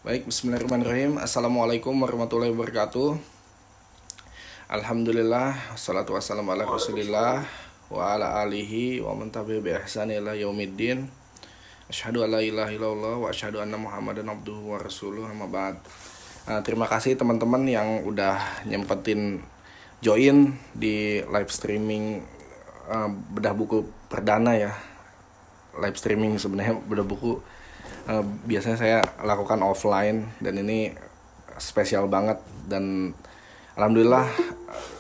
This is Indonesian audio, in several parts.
Baik, bismillahirrahmanirrahim. Assalamualaikum warahmatullahi wabarakatuh. Alhamdulillah, wassalatu wassalamu ala rasulillah wa ala alihi wa man tabi'a bi ihsani ila yaumiddin. Asyhadu an la ilaha illallah wa asyhadu anna Muhammadan abduhu wa rasuluh, amma ba'd. Terima kasih teman-teman yang udah nyempetin join di live streaming bedah buku perdana ya. Live streaming sebenarnya bedah buku biasanya saya lakukan offline, dan ini spesial banget. Dan alhamdulillah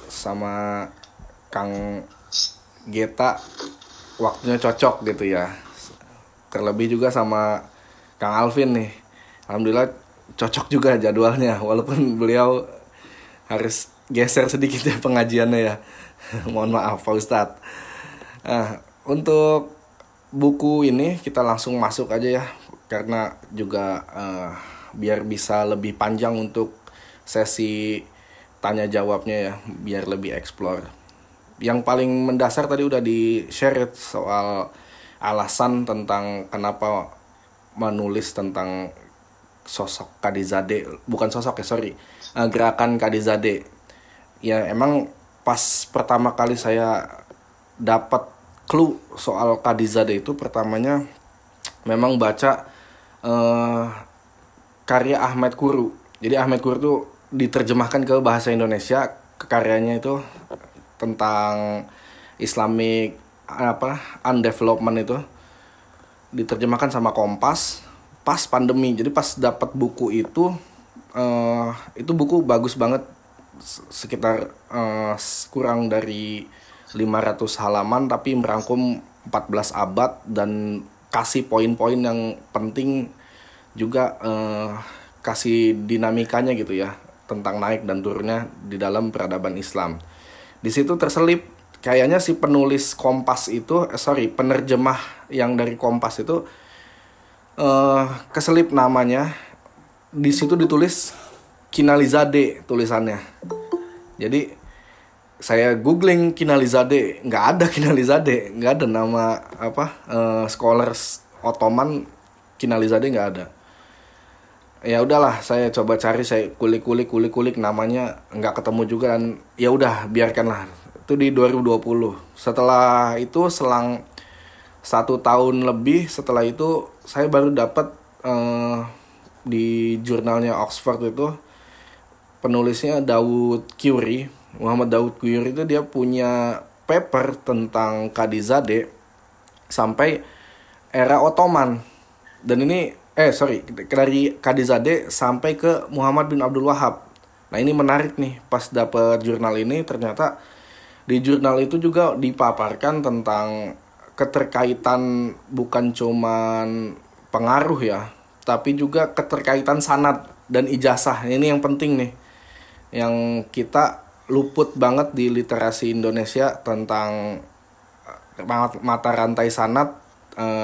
sama Kang Geta waktunya cocok gitu ya. Terlebih juga sama Kang Alvin nih, alhamdulillah cocok juga jadwalnya, walaupun beliau harus geser sedikit ya pengajiannya ya. Mohon maaf Pak Ustadz. Untuk buku ini kita langsung masuk aja ya, karena juga biar bisa lebih panjang untuk sesi tanya jawabnya ya, biar lebih explore. Yang paling mendasar tadi udah di share soal alasan tentang kenapa menulis tentang sosok Kadizade, bukan sosok ya, gerakan Kadizade. Ya emang pas pertama kali saya dapat clue soal Kadizade itu pertamanya memang baca karya Ahmed Kuru. Jadi Ahmed Kuru itu diterjemahkan ke bahasa Indonesia, karyanya itu tentang Islamic undevelopment, itu diterjemahkan sama Kompas pas pandemi. Jadi pas dapat buku itu buku bagus banget, sekitar kurang dari 500 halaman, tapi merangkum 14 abad dan kasih poin-poin yang penting juga, kasih dinamikanya gitu ya, tentang naik dan turunnya di dalam peradaban Islam. Di situ terselip kayaknya si penulis Kompas itu, penerjemah yang dari Kompas itu keselip namanya. Di situ ditulis Kinalizade tulisannya. Jadi saya googling Kinalizade, nggak ada Kinalizade, nggak ada nama scholars Ottoman Kinalizade, nggak ada. Ya udahlah, saya coba cari, saya kulik namanya, nggak ketemu juga, dan ya udah biarkanlah. Itu di 2020. Setelah itu selang 1 tahun lebih setelah itu, saya baru dapat di jurnalnya Oxford itu, penulisnya Muhammad Daud Query itu dia punya paper tentang Kadizade sampai era Ottoman. Dan ini dari Kadizade sampai ke Muhammad bin Abdul Wahab. Nah, ini menarik nih, pas dapet jurnal ini ternyata di jurnal itu juga dipaparkan tentang keterkaitan bukan cuman pengaruh ya, tapi juga keterkaitan sanad dan ijazah. Ini yang penting nih, yang kita luput banget di literasi Indonesia tentang mata rantai sanad.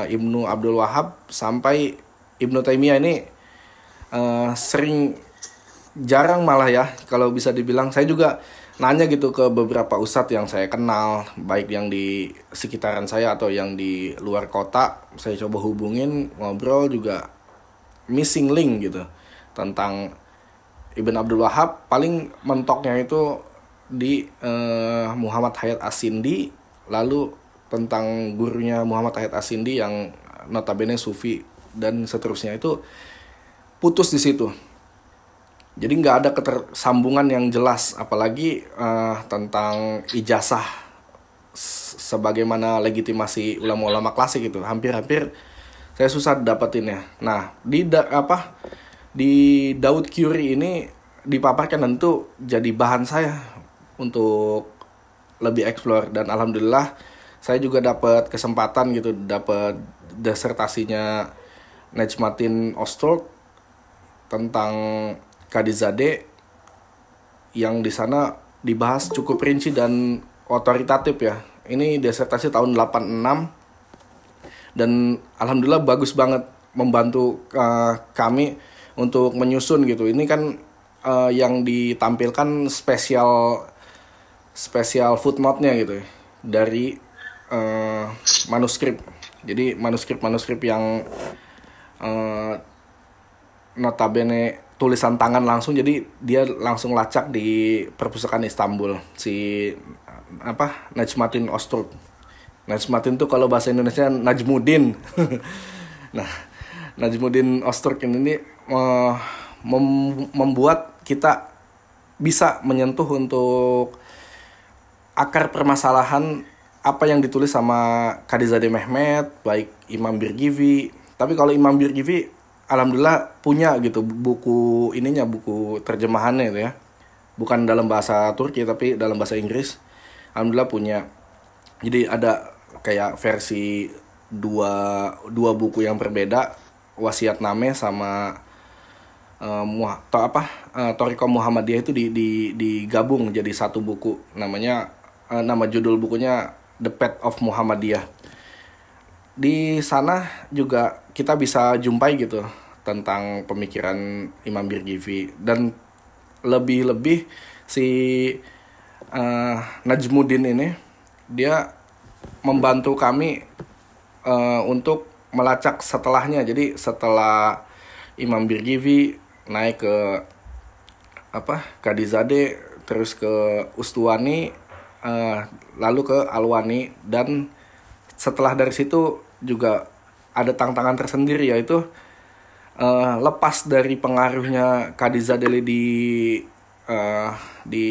Ibnu Abdul Wahab sampai Ibnu Taimiyah ini jarang malah ya, kalau bisa dibilang. Saya juga nanya gitu ke beberapa ustadz yang saya kenal, baik yang di sekitaran saya atau yang di luar kota. Saya coba hubungin, ngobrol juga, missing link gitu tentang Ibn Abdul Wahab. Paling mentoknya itu di Muhammad Hayat As-Sindi, lalu tentang gurunya Muhammad Hayat As-Sindi yang notabene sufi, dan seterusnya. Itu putus di situ. Jadi nggak ada ketersambungan yang jelas, apalagi tentang ijazah sebagaimana legitimasi ulama-ulama klasik itu. Hampir-hampir saya susah dapetinnya. Nah, di Daud Query ini dipaparkan, dan itu jadi bahan saya untuk lebih explore. Dan alhamdulillah saya juga dapat kesempatan gitu, dapat disertasinya Necmettin Ozturk tentang Kadizade, yang di sana dibahas cukup rinci dan otoritatif ya. Ini disertasi tahun 86, dan alhamdulillah bagus banget, membantu kami untuk menyusun gitu. Ini kan yang ditampilkan spesial footnote-nya gitu ya, dari manuskrip. Jadi manuskrip yang notabene tulisan tangan langsung, jadi dia langsung lacak di perpustakaan Istanbul, si Najmuddin Öztürk. Najmuddin tuh kalau bahasa Indonesia Najmuddin. Nah, Najmuddin Öztürk ini membuat kita bisa menyentuh untuk akar permasalahan apa yang ditulis sama Kadizadeh Mehmet, baik Imam Birgivi. Tapi kalau Imam Birgivi alhamdulillah punya gitu buku ininya, buku terjemahannya itu ya. Bukan dalam bahasa Turki tapi dalam bahasa Inggris. Alhamdulillah punya. Jadi ada kayak versi dua buku yang berbeda, Wasiatnameh sama Thariqah Muhammadiyah itu digabung jadi satu buku. Nama judul bukunya The Path of Muhammadiyah. Di sana juga kita bisa jumpai gitu tentang pemikiran Imam Birgivi, dan lebih-lebih si Najmuddin ini dia membantu kami untuk melacak setelahnya. Jadi setelah Imam Birgivi naik ke Kadizadeh, terus ke Ustuwani, lalu ke Alwani, dan setelah dari situ juga ada tantangan tersendiri, yaitu lepas dari pengaruhnya Kadizadeh di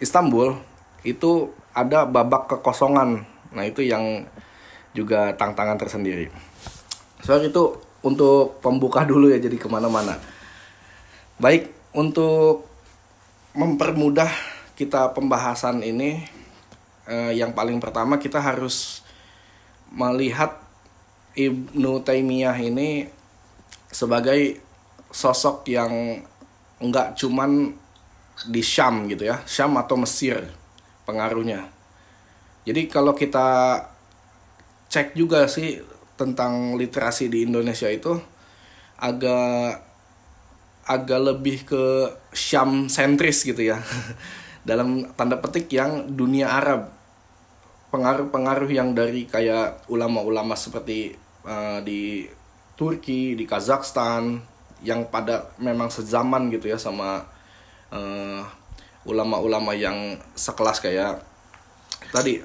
Istanbul, itu ada babak kekosongan. Nah, itu yang juga tantangan tersendiri. Itu untuk pembuka dulu ya, jadi kemana-mana. Baik, untuk mempermudah kita pembahasan ini, yang paling pertama kita harus melihat Ibnu Taimiyah ini sebagai sosok yang enggak cuman di Syam gitu ya, Syam atau Mesir pengaruhnya. Jadi kalau kita cek juga sih tentang literasi di Indonesia itu agak lebih ke Syam sentris gitu ya. Dalam tanda petik yang dunia Arab. Pengaruh-pengaruh yang dari kayak ulama-ulama seperti di Turki, di Kazakhstan, yang pada memang sezaman gitu ya sama ulama-ulama yang sekelas kayak tadi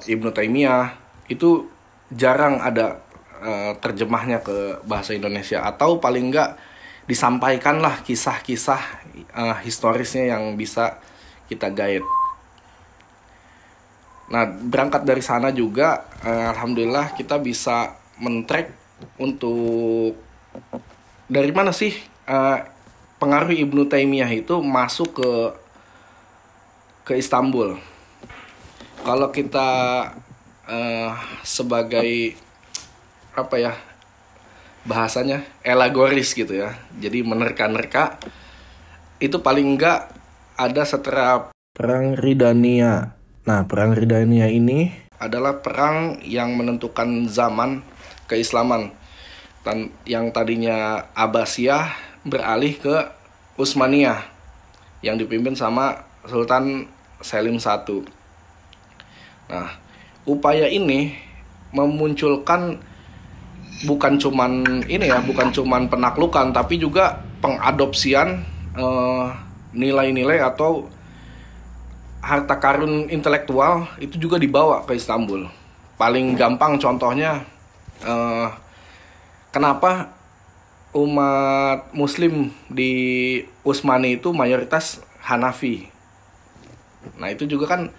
Ibnu Taimiyah, itu jarang ada terjemahnya ke bahasa Indonesia, atau paling enggak disampaikanlah kisah-kisah historisnya yang bisa kita guide. Nah, berangkat dari sana juga alhamdulillah kita bisa men-track untuk dari mana sih pengaruh Ibnu Taimiyah itu masuk ke Istanbul. Kalau kita sebagai bahasanya elagoris gitu ya, jadi menerka-nerka, itu paling enggak ada setelah Perang Ridania. Nah, Perang Ridania ini adalah perang yang menentukan zaman keislaman, yang tadinya Abbasiyah beralih ke Utsmaniyah yang dipimpin sama Sultan Selim I. Nah, upaya ini memunculkan bukan cuman penaklukan, tapi juga pengadopsian nilai-nilai atau harta karun intelektual itu juga dibawa ke Istanbul. Paling gampang contohnya, kenapa umat Muslim di Utsmani itu mayoritas Hanafi. Nah, itu juga kan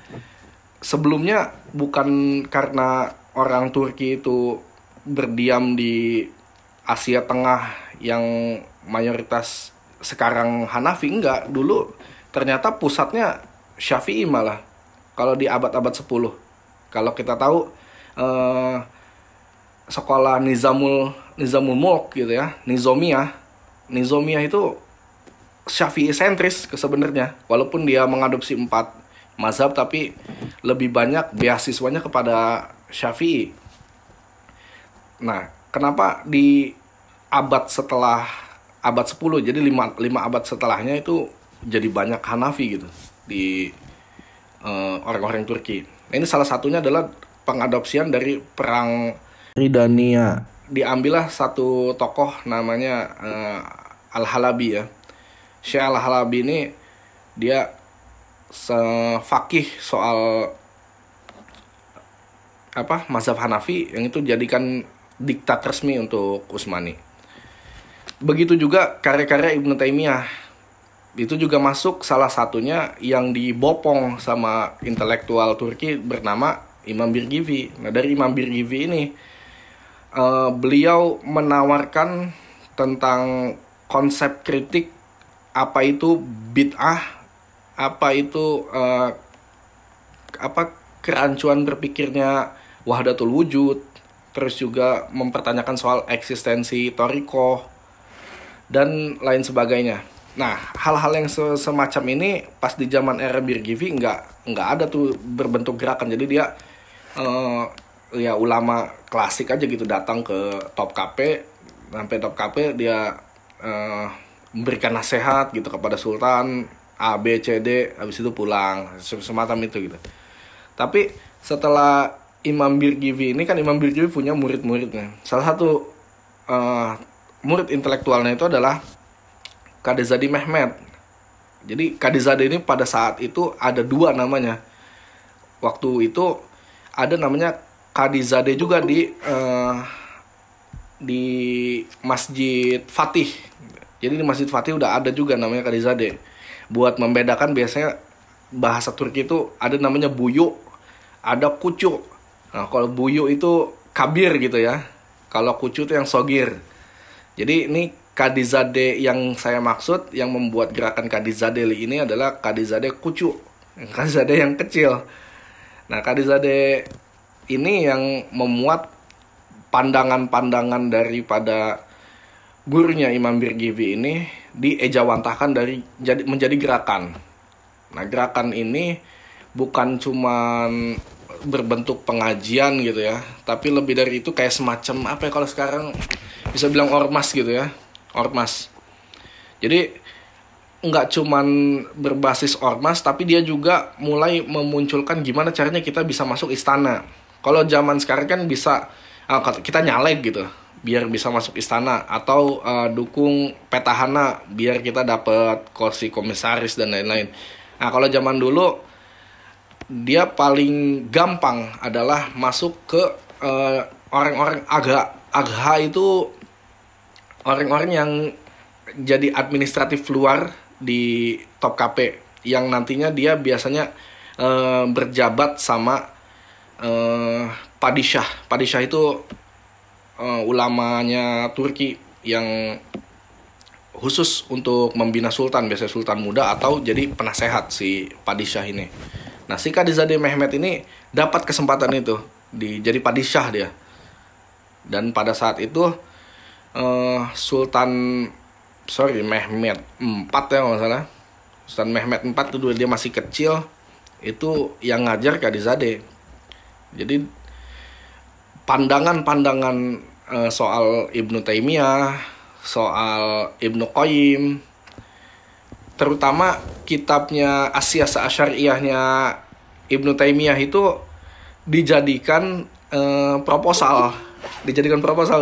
sebelumnya bukan karena orang Turki itu berdiam di Asia Tengah yang mayoritas sekarang Hanafi, enggak. Dulu ternyata pusatnya Syafi'i malah kalau di abad-abad 10. Kalau kita tahu sekolah Nizamul Mulk gitu ya, Nizamiyah itu Syafi'i sentris sebenarnya, walaupun dia mengadopsi 4 mazhab, tapi lebih banyak beasiswanya kepada Syafi'i. Nah, kenapa di setelah abad 10, jadi 5 abad setelahnya itu jadi banyak Hanafi gitu di orang-orang Turki. Nah, ini salah satunya adalah pengadopsian dari Perang Ridania. diambillah satu tokoh namanya Al-Halabi ya. Syekh Al-Halabi ini dia fakih soal mazhab Hanafi yang itu jadikan diktat resmi untuk Utsmani. Begitu juga karya-karya Ibnu Taimiyah. Itu juga masuk salah satunya yang dibopong sama intelektual Turki bernama Imam Birgivi. Nah, dari Imam Birgivi ini beliau menawarkan tentang konsep kritik apa itu bid'ah, apa itu kerancuan berpikirnya wahdatul wujud, terus juga mempertanyakan soal eksistensi thariqah dan lain sebagainya. Nah, hal-hal yang semacam ini pas di zaman era Birgivi nggak ada tuh berbentuk gerakan. Jadi dia ya ulama klasik aja gitu datang ke Topkapi, sampai Topkapi dia memberikan nasihat gitu kepada Sultan A, B, C, D, habis itu pulang, semacam itu gitu. Tapi setelah Imam Birgivi ini kan, Imam Birgivi punya murid-muridnya. Salah satu murid intelektualnya itu adalah Kadizade Mehmet. Jadi Kadizade ini pada saat itu ada dua namanya. Waktu itu ada namanya Kadizade juga di Masjid Fatih. Jadi di Masjid Fatih udah ada juga namanya Kadizade. Buat membedakan biasanya bahasa Turki itu ada namanya buyu, ada kucu. Nah, kalau buyu itu kabir gitu ya. Kalau kucu itu yang sogir. Jadi ini Kadizade yang saya maksud, yang membuat gerakan Kadizade ini adalah Kadizade kucu, Kadizade yang kecil. Nah, Kadizade ini yang memuat pandangan-pandangan daripada gurunya Imam Birgivi ini diejawantahkan menjadi gerakan. Nah, gerakan ini bukan cuman berbentuk pengajian gitu ya, tapi lebih dari itu kayak semacam apa ya, kalau sekarang bisa bilang ormas gitu ya. Ormas. Jadi nggak cuman berbasis ormas, tapi dia juga mulai memunculkan gimana caranya kita bisa masuk istana. Kalau zaman sekarang kan bisa kita nyalek gitu biar bisa masuk istana, atau dukung petahana biar kita dapat kursi komisaris dan lain-lain. Nah, kalau zaman dulu dia paling gampang adalah masuk ke orang-orang agha itu orang-orang yang jadi administratif luar di Topkapi, yang nantinya dia biasanya berjabat sama padishah. Padishah itu ulamanya Turki yang khusus untuk membina sultan, biasanya sultan muda atau jadi penasehat si padishah ini. Nah, si Kadizade Mehmet ini dapat kesempatan itu jadi padishah dia. Dan pada saat itu Mehmet IV ya kalau nggak salah. Sultan Mehmet IV itu dia masih kecil, itu yang ngajar Kadizade. Jadi pandangan-pandangan soal Ibnu Taimiyah, soal Ibnu Qayyim, terutama kitabnya As-Siyasah Asy'ariyahnya Ibnu Taimiyah itu dijadikan proposal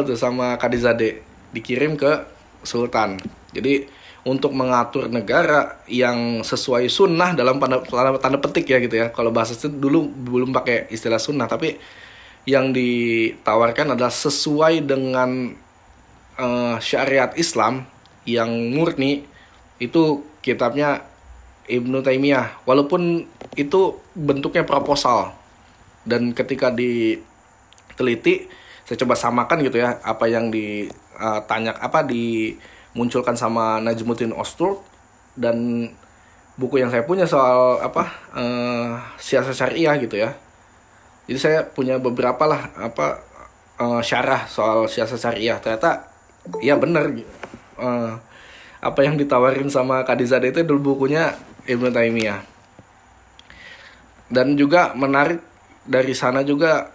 tuh sama Kadizade, dikirim ke Sultan. Jadi untuk mengatur negara yang sesuai sunnah dalam tanda petik ya gitu ya. Kalau bahasa itu dulu belum pakai istilah sunnah, tapi yang ditawarkan adalah sesuai dengan syariat Islam yang murni. Itu kitabnya Ibnu Taimiyah, walaupun itu bentuknya proposal. Dan ketika diteliti, saya coba samakan gitu ya, apa yang dimunculkan sama Najmuddin Ozturk dan buku yang saya punya soal Siyasah Syariah gitu ya. Jadi saya punya beberapa lah syarah soal Siyasah Syariah. Ternyata ya benar, apa yang ditawarin sama Kadizade itu dulu bukunya Ibnu Taimiyah. Dan juga menarik dari sana juga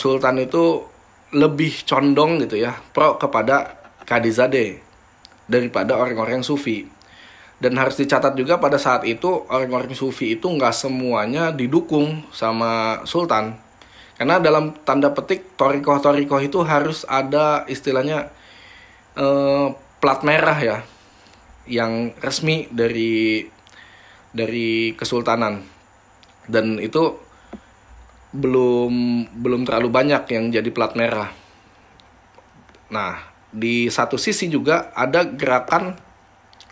Sultan itu lebih condong gitu ya, pro kepada Kadizade daripada orang-orang Sufi. Dan harus dicatat juga pada saat itu orang-orang Sufi itu nggak semuanya didukung sama Sultan. Karena dalam tanda petik torikoh itu harus ada istilahnya plat merah ya, yang resmi dari kesultanan. Dan itu belum terlalu banyak yang jadi plat merah. Nah, di satu sisi juga ada gerakan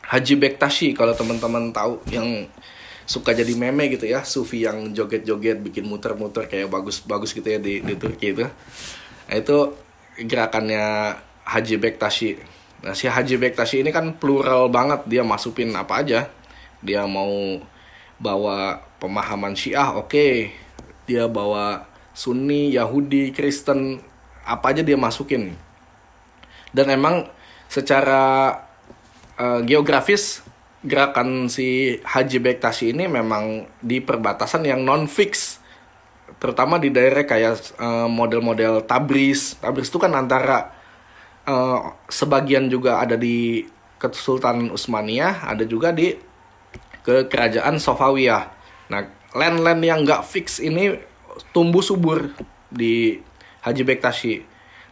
Haji Bektashi, kalau teman-teman tahu, yang suka jadi meme gitu ya, sufi yang joget-joget bikin muter-muter kayak bagus-bagus gitu ya di Turki itu. Nah, itu gerakannya Haji Bektashi. Nah, si Haji Bektashi ini kan plural banget, dia masukin apa aja. Dia mau bawa pemahaman Syiah, oke. Dia bawa Sunni, Yahudi, Kristen, apa aja dia masukin. Dan emang secara geografis gerakan si Haji Bektashi ini memang di perbatasan yang non-fix, terutama di daerah kayak model-model Tabriz. Tabriz itu kan antara sebagian juga ada di Kesultanan Utsmaniyah, ada juga di Kerajaan Safawiyah. Nah, land-land yang nggak fix ini tumbuh subur di Haji Bektashi.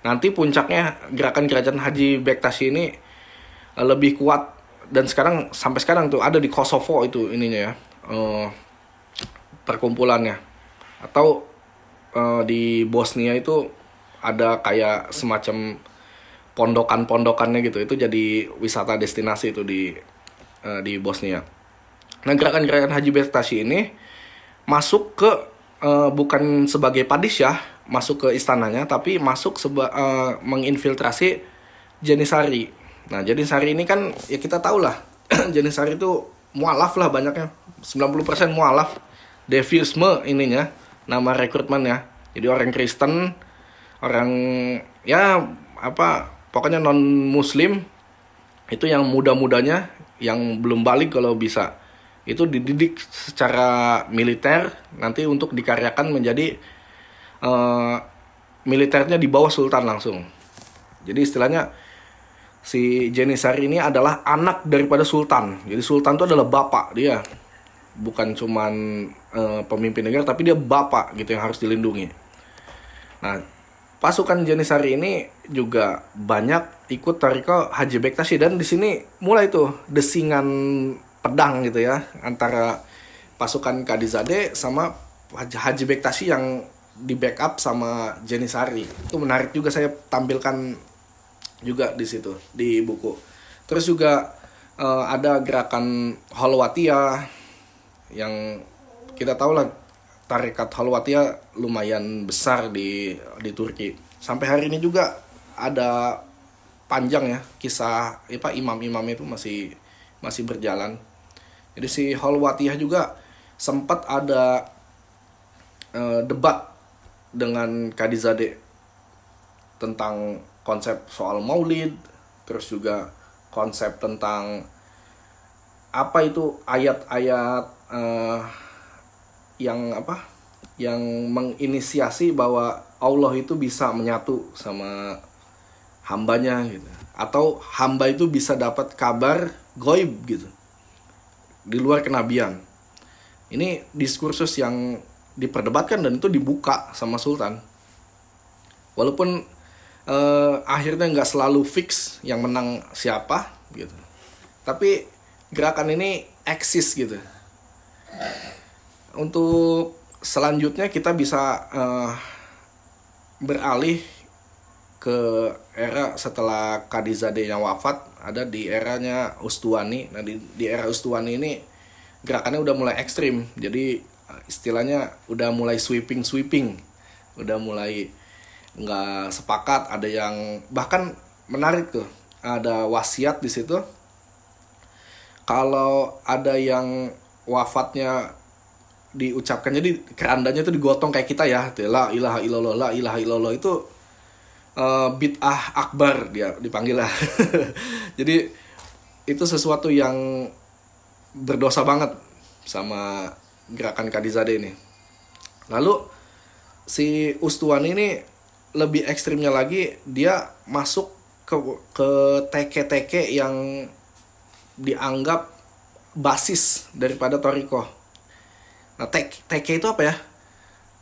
Nanti puncaknya gerakan kerajaan Haji Bektashi ini lebih kuat. Dan sampai sekarang tuh ada di Kosovo itu ininya ya, perkumpulannya. Atau di Bosnia itu ada kayak semacam pondokan-pondokannya gitu. Itu jadi wisata destinasi itu di Bosnia. Nah, gerakan-gerakan Haji Bektashi ini masuk ke bukan sebagai padisyah masuk ke istananya, tapi masuk menginfiltrasi Janisari. Nah, Janisari ini kan ya kita tahu lah, Janisari itu mualaf lah banyaknya, 90% mualaf, devisme ininya, nama rekrutmennya. Jadi orang Kristen, orang ya apa, pokoknya non Muslim itu yang muda-mudanya yang belum balik kalau bisa, itu dididik secara militer nanti untuk dikaryakan menjadi militernya di bawah sultan langsung. Jadi istilahnya si Janisari ini adalah anak daripada sultan. Jadi sultan itu adalah bapak dia, bukan cuman pemimpin negara, tapi dia bapak gitu yang harus dilindungi. Nah, pasukan Janisari ini juga banyak ikut tariko Haji Bektashi, dan di sini mulai tuh desingan pedang gitu ya antara pasukan Kadizade sama Haji Bektashi yang di backup sama Janisari. Itu menarik juga, saya tampilkan juga di situ di buku. Terus juga ada gerakan Holwatiyah yang kita tahu lah, tarekat Holwatiyah lumayan besar di Turki. Sampai hari ini juga ada panjang ya kisah imam-imam itu masih berjalan. Jadi si Holwatiyah juga sempat ada debat dengan Kadizade tentang konsep soal maulid, terus juga konsep tentang apa itu ayat-ayat yang menginisiasi bahwa Allah itu bisa menyatu sama hambanya gitu, atau hamba itu bisa dapat kabar goib gitu di luar kenabian. Ini diskursus yang diperdebatkan dan itu dibuka sama sultan, walaupun akhirnya nggak selalu fix yang menang siapa gitu, tapi gerakan ini eksis gitu. Untuk selanjutnya kita bisa beralih ke era setelah Kadizade yang wafat, ada di eranya Ustuani. Nah, di era Ustuani ini gerakannya udah mulai ekstrim, jadi istilahnya udah mulai sweeping, udah mulai nggak sepakat. Ada yang bahkan menarik tuh, ada wasiat di situ, kalau ada yang wafatnya diucapkan, jadi kerandanya itu digotong kayak kita ya, la ilaha illallah, la ilaha illallah, itu bid'ah akbar dia dipanggil lah. Jadi itu sesuatu yang berdosa banget sama gerakan Kadizade ini. Lalu si Ustuani ini lebih ekstrimnya lagi, dia masuk ke teke-teke yang dianggap basis daripada Torikoh. Nah, teke itu apa ya?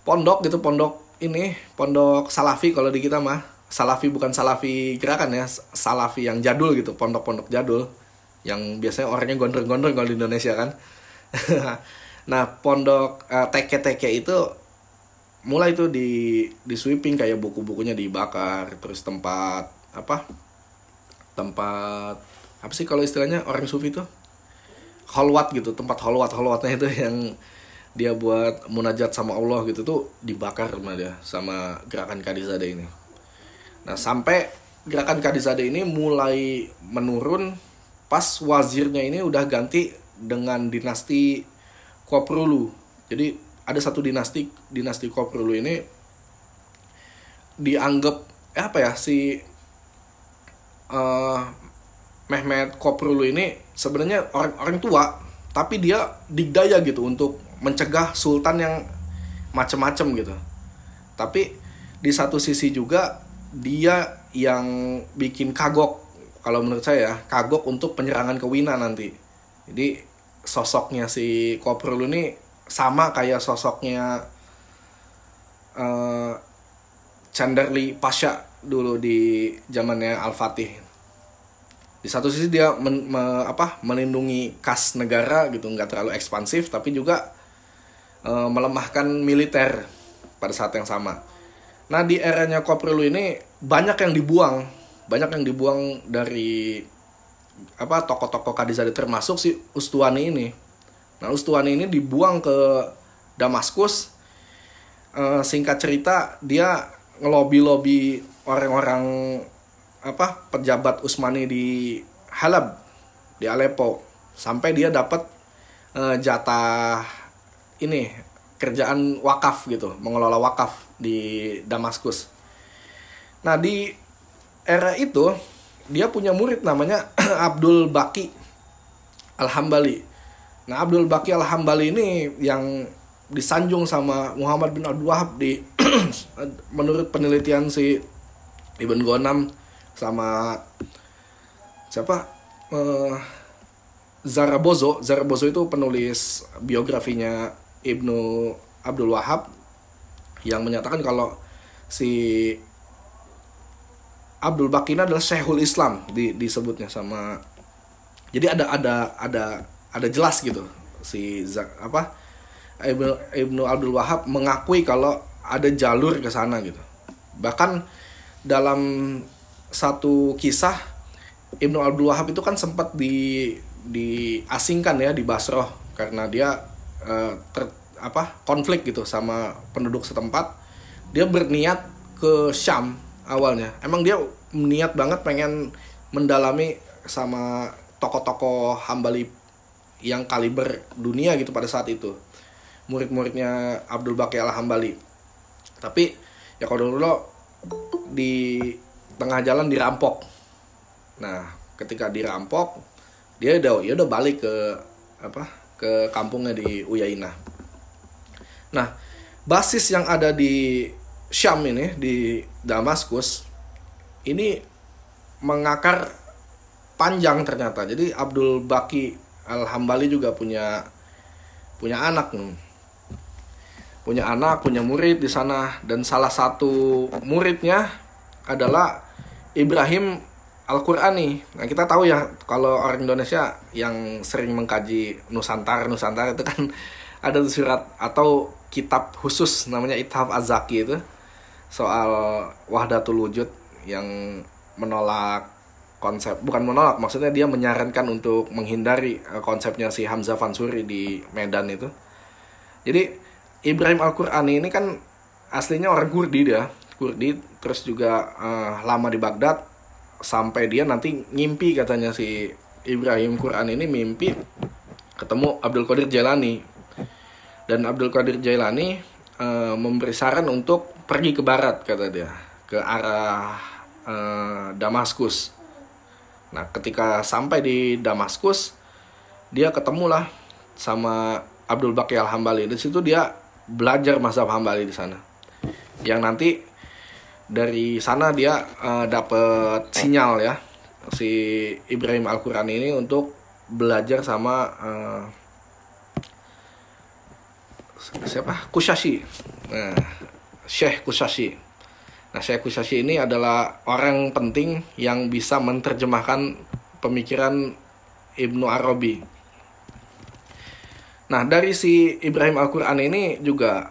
Pondok gitu, pondok ini pondok Salafi kalau di kita mah. Salafi bukan Salafi gerakan ya, Salafi yang jadul gitu, pondok-pondok jadul yang biasanya orangnya gondrong-gondrong kalau di Indonesia kan. Nah, pondok TK-TK itu mulai tuh di sweeping, kayak buku-bukunya dibakar, terus tempat apa sih kalau istilahnya orang sufi tuh, kholwat gitu, tempat kholwatnya itu yang dia buat munajat sama Allah gitu tuh dibakar sama dia, sama gerakan Kadizade ini. Nah, sampai gerakan Kadizade ini mulai menurun pas wazirnya ini udah ganti dengan dinasti Koprulu. Jadi ada satu dinasti Koprulu ini dianggap si Mehmet Koprulu ini sebenarnya orang tua, tapi dia digdaya gitu untuk mencegah sultan yang macem-macem gitu. Tapi di satu sisi juga dia yang bikin kagok, kalau menurut saya kagok untuk penyerangan ke Wina nanti. Jadi sosoknya si Koprulu ini sama kayak sosoknya Chanderli Pasha dulu di zamannya Al-Fatih. Di satu sisi dia melindungi kas negara gitu, nggak terlalu ekspansif, tapi juga melemahkan militer pada saat yang sama. Nah, di eranya Koprulu ini banyak yang dibuang dari tokoh-tokoh Kadizade, termasuk si Ustuani ini. Nah, Ustuani ini dibuang ke Damaskus. Singkat cerita, dia ngelobi orang-orang pejabat Utsmani di Halab, di Aleppo, sampai dia dapat jatah ini kerjaan wakaf gitu, mengelola wakaf di Damaskus. Nah, di era itu dia punya murid namanya Abdul Baqi Al-Hambali. Nah, Abdul Baqi Al-Hambali ini yang disanjung sama Muhammad bin Abdul Wahab di menurut penelitian si Ibn Ghanam sama Zarabozo itu penulis biografinya Ibnu Abdul Wahab, yang menyatakan kalau si Abdul Baqi ini adalah Syekhul Islam disebutnya sama. Jadi ada jelas gitu si Ibnu Abdul Wahab mengakui kalau ada jalur ke sana gitu. Bahkan dalam satu kisah, Ibnu Abdul Wahab itu kan sempat diasingkan ya di Basroh karena dia konflik gitu sama penduduk setempat. Dia berniat ke Syam awalnya. Emang dia niat banget pengen mendalami sama tokoh-tokoh Hambali yang kaliber dunia gitu pada saat itu, murid-muridnya Abdul Baqi Al-Hambali. Tapi ya kalau dulu di tengah jalan dirampok. Nah, ketika dirampok, dia udah balik ke kampungnya di Uyainah. Nah, basis yang ada di Syam ini, di Damaskus ini mengakar panjang ternyata. Jadi Abdul Baqi Al-Hambali juga punya anak nih. Punya murid di sana, dan salah satu muridnya adalah Ibrahim Al-Qurani. Nah, kita tahu ya kalau orang Indonesia yang sering mengkaji Nusantara itu kan ada surat atau kitab khusus namanya Ithaf Az-Zaki itu soal wahdatul wujud, yang maksudnya dia menyarankan untuk menghindari konsepnya si Hamzah Fansuri di Medan itu. Jadi Ibrahim Al-Qurani ini kan aslinya orang Kurdi, terus juga lama di Baghdad, sampai dia nanti ngimpi, katanya si Ibrahim Qur'an ini mimpi ketemu Abdul Qadir Jailani, dan Abdul Qadir Jailani memberi saran untuk pergi ke barat, kata dia, ke arah Damaskus. Nah, ketika sampai di Damaskus, dia ketemulah sama Abdul Baqi Al-Hambali. Di situ dia belajar mazhab Hambali di sana. Yang nanti dari sana dia dapat sinyal ya, si Ibrahim Al-Qurani ini untuk belajar sama Kushashi. Nah, Syekh Kushashi. Nah, Syekh Kushashi ini adalah orang penting yang bisa menerjemahkan pemikiran Ibnu Arabi. Nah, dari si Ibrahim Al-Qur'an ini juga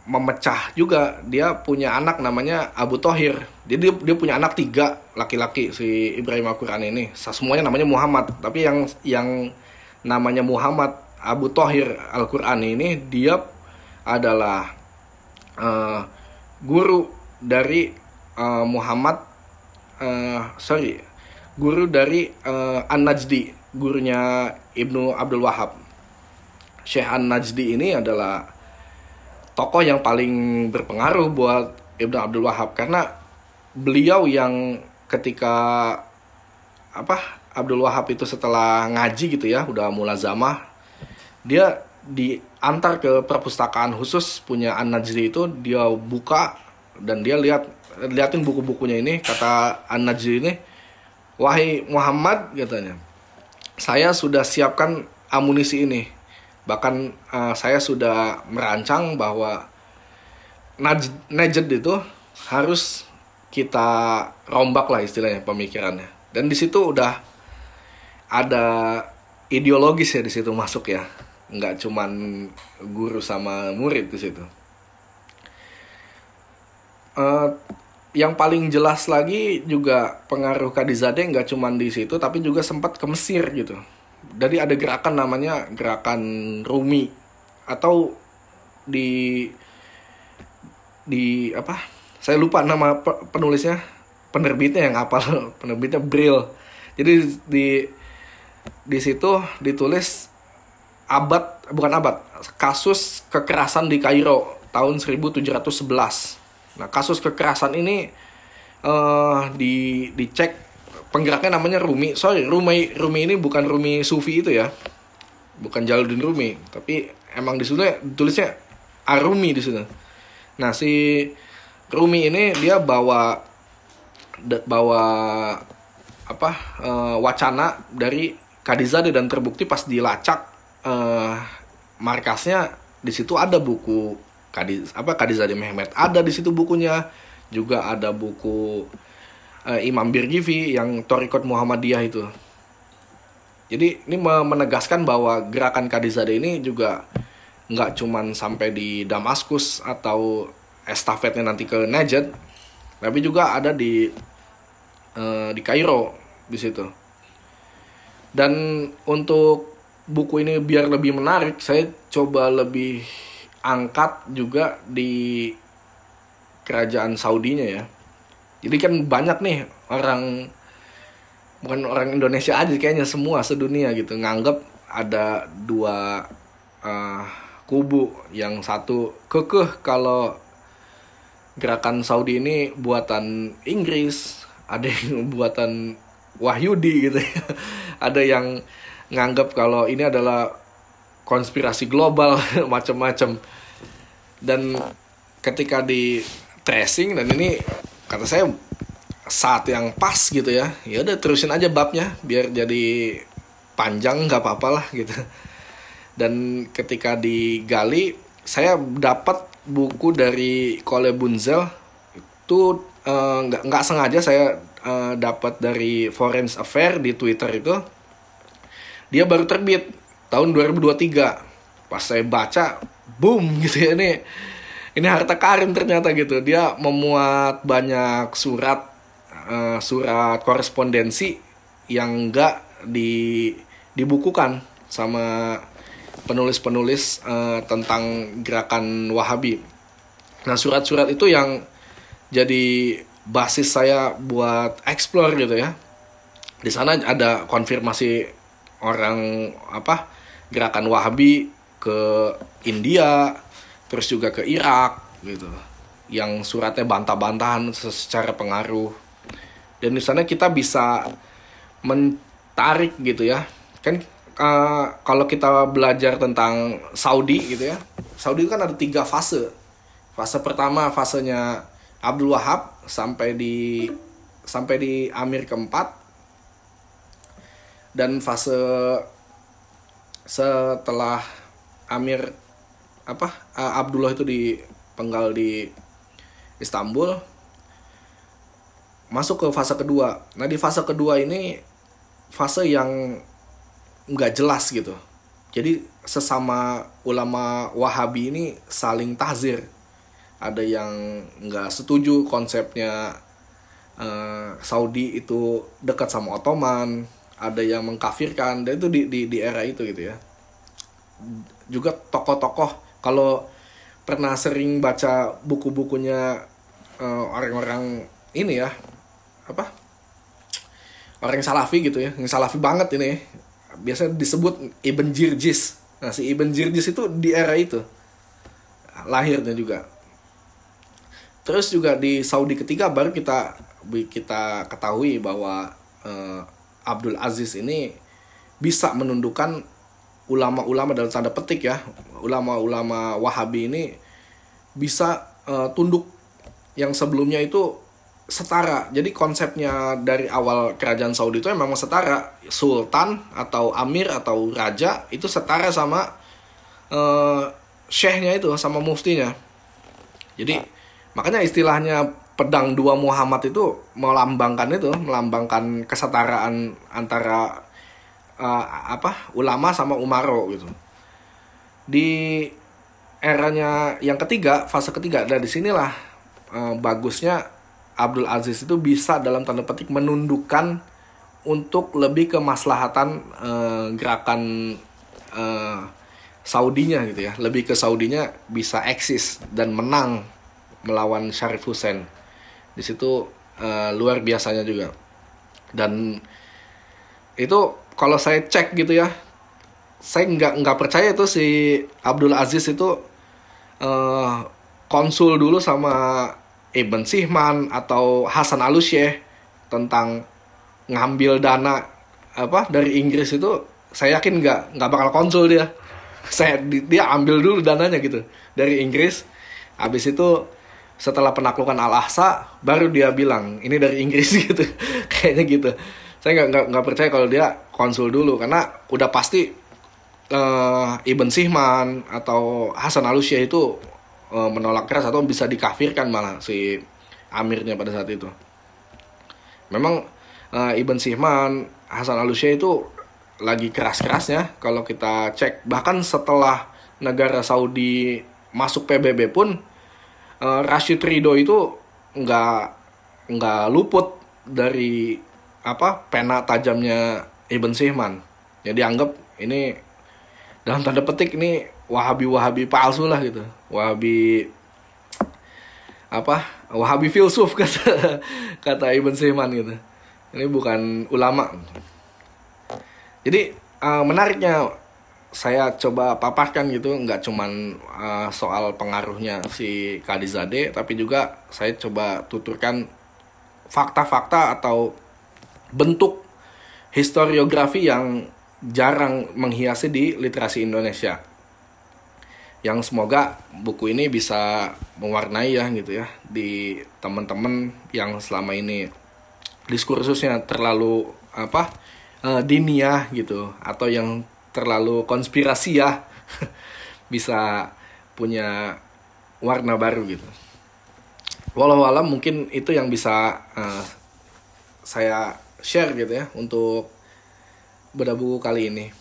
memecah juga. Dia punya anak namanya Abu Thohir. Jadi dia punya anak 3 laki-laki si Ibrahim Al-Qur'an ini. Semuanya namanya Muhammad. Tapi yang namanya Muhammad Abu Thohir Al-Qur'an ini dia adalah guru dari guru dari An-Najdi, gurunya Ibnu Abdul Wahab. Syekh An-Najdi ini adalah tokoh yang paling berpengaruh buat Ibnu Abdul Wahab, karena beliau yang ketika Abdul Wahab itu setelah ngaji gitu ya, udah mulazamah, dia diantar ke perpustakaan khusus punya An-Najdi itu. Dia buka dan dia liatin buku-bukunya ini. Kata An-Najdi ini, "Wahai Muhammad," katanya, "saya sudah siapkan amunisi ini. Bahkan saya sudah merancang bahwa Najd itu harus kita rombak lah istilahnya pemikirannya." Dan di situ udah ada ideologis ya, di situ masuk ya. Nggak cuman guru sama murid di situ. Yang paling jelas lagi juga pengaruh Kadizadeh nggak cuman di situ, tapi juga sempat ke Mesir gitu. Jadi ada gerakan namanya gerakan Rumi, atau di saya lupa nama penulisnya, penerbitnya yang hafal, penerbitnya Brill. Jadi di situ ditulis kasus kekerasan di Kairo tahun 1711. Nah, kasus kekerasan ini dicek. Penggeraknya namanya Rumi. Rumi ini bukan Rumi Sufi itu ya. Bukan Jalaluddin Rumi, tapi emang di situ tulisnya Arumi di situ. Nah, si Rumi ini dia bawa wacana dari Kadizadeh, dan terbukti pas dilacak markasnya, di situ ada buku Kadizadeh Mehmet, ada di situ bukunya. Juga ada buku Imam Birgivi yang Thariqat Muhammadiyah itu. Jadi ini menegaskan bahwa gerakan Kadizadeh ini juga nggak cuman sampai di Damaskus atau estafetnya nanti ke Najd, tapi juga ada di Kairo di situ. Dan untuk buku ini biar lebih menarik, saya coba lebih angkat juga di kerajaan Saudinya ya. Jadi kan banyak nih bukan orang Indonesia aja, kayaknya semua sedunia gitu nganggep ada 2 kubu. Yang satu kekeh kalau gerakan Saudi ini buatan Inggris, ada yang buatan Wahyudi gitu ya. Ada yang nganggep kalau ini adalah konspirasi global macam-macam. Dan ketika di tracing, dan ini kata saya saat yang pas gitu ya, ya udah terusin aja babnya biar jadi panjang, nggak apa-apa lah gitu. Dan ketika digali, saya dapat buku dari Kole Bunzel itu, nggak sengaja saya dapat dari Foreign Affairs di Twitter itu. Dia baru terbit tahun 2023. Pas saya baca, boom gitu ya, ini harta karun ternyata gitu. Dia memuat banyak surat korespondensi yang nggak dibukukan sama penulis-penulis tentang gerakan Wahabi. Nah, surat-surat itu yang jadi basis saya buat explore gitu ya. Di sana ada konfirmasi orang gerakan Wahabi ke India, terus juga ke Irak gitu, yang suratnya bantah-bantahan secara pengaruh. Dan di sana kita bisa menarik gitu ya. Kan kalau kita belajar tentang Saudi gitu ya, Saudi itu kan ada 3 fase. Fase pertama fasenya Abdul Wahab sampai di Amir keempat. Dan fase setelah Abdullah itu dipenggal di Istanbul, masuk ke fase kedua. Nah di fase kedua ini fase yang nggak jelas gitu. Jadi sesama ulama Wahabi ini saling tahzir. Ada yang nggak setuju konsepnya Saudi itu dekat sama Ottoman, ada yang mengkafirkan, dan itu di era itu gitu ya. Juga tokoh-tokoh, kalau pernah sering baca buku-bukunya orang-orang ini ya, apa, orang yang salafi gitu ya, yang salafi banget ini, biasanya disebut Ibn Jirjis. Nah si Ibn Jirjis itu di era itu lahirnya juga. Terus juga di Saudi ketiga baru kita ketahui bahwa Abdul Aziz ini bisa menundukkan ulama-ulama dalam tanda petik ya, ulama-ulama Wahabi ini bisa tunduk, yang sebelumnya itu setara. Jadi konsepnya dari awal kerajaan Saudi itu memang setara, sultan atau amir atau raja itu setara sama syekhnya itu, sama muftinya. Jadi makanya istilahnya pedang dua Muhammad itu melambangkan kesetaraan antara ulama sama umaro gitu. Di eranya yang ketiga, fase ketiga, dari sinilah bagusnya Abdul Aziz itu bisa dalam tanda petik menundukkan untuk lebih ke maslahatan gerakan Saudinya gitu ya, lebih ke Saudinya bisa eksis dan menang melawan Syarif Hussein. Di situ luar biasanya juga. Dan itu kalau saya cek gitu ya, saya nggak percaya itu si Abdul Aziz itu konsul dulu sama Ibn Sihman atau Hasan Al-Syekh tentang ngambil dana dari Inggris. Itu saya yakin nggak bakal konsul dia. Dia ambil dulu dananya gitu dari Inggris. Habis itu setelah penaklukan Al-Aqsa baru dia bilang ini dari Inggris gitu. Kayaknya gitu. Saya nggak percaya kalau dia konsul dulu, karena udah pasti Ibn Sihman atau Hasan Al-Syekh itu menolak keras atau bisa dikafirkan malah si amirnya pada saat itu. Memang Ibn Sihman, Hasan Al-Syekh itu lagi keras-kerasnya kalau kita cek. Bahkan setelah negara Saudi masuk PBB pun Rashid Ridho itu nggak luput dari pena tajamnya Ibn Sihman. Ya dianggap ini dalam tanda petik ini Wahabi palsu lah gitu. Wahabi filsuf kata Ibn Sihman gitu. Ini bukan ulama. Jadi menariknya saya coba paparkan gitu, nggak cuman soal pengaruhnya si Qadizadeh, tapi juga saya coba tuturkan fakta-fakta atau bentuk historiografi yang jarang menghiasi di literasi Indonesia, yang semoga buku ini bisa mewarnai ya gitu ya di teman-teman yang selama ini diskursusnya terlalu diniyah gitu, atau yang terlalu konspirasi ya bisa punya warna baru gitu. Walau alam, mungkin itu yang bisa saya share gitu ya untuk bedah buku kali ini.